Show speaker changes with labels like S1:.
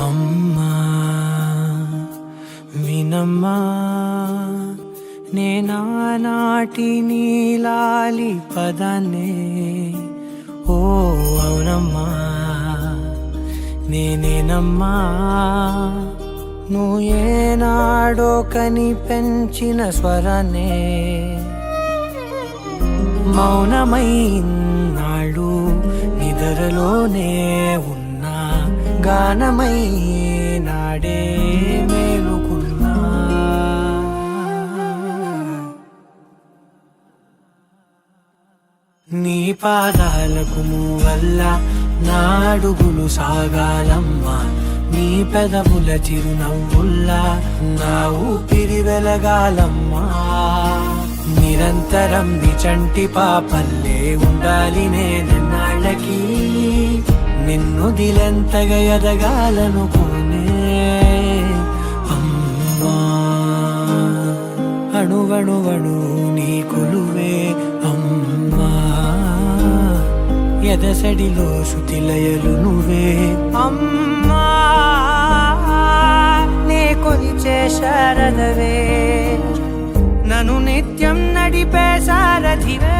S1: అమ్మా వినమ్మా నేనానాటి నీలాలి పదాన్నే ఓ అవునమ్మా నేనేనమ్మా నువ్వు ఏనాడో కని పెంచిన స్వరాన్నే మౌనమైనాడు నిద్రలోనే ఉన్నా గానమై నాడే మేలుకున్నా నీ పాదాలకు మూవల్ల నా అడుగులు సాగాలమ్మా నీ పెదవుల చిరునవ్వుల్లా నా ఊపిరి వెలగాలమ్మా నిరంతరం నీ చంటి పాపల్లే ఉండాలి నేనన్నాళ్ళకి నిన్ను దిలెంతగా ఎదగాలనుకోనే అమ్మా అణువణువణు నీ కొలువే అమ్మా ఎదసడిలో శృతిలయలు నువ్వే అమ్మా నే కొలిచే శారదవే నన్ను నిత్యం నడిపే సారథివే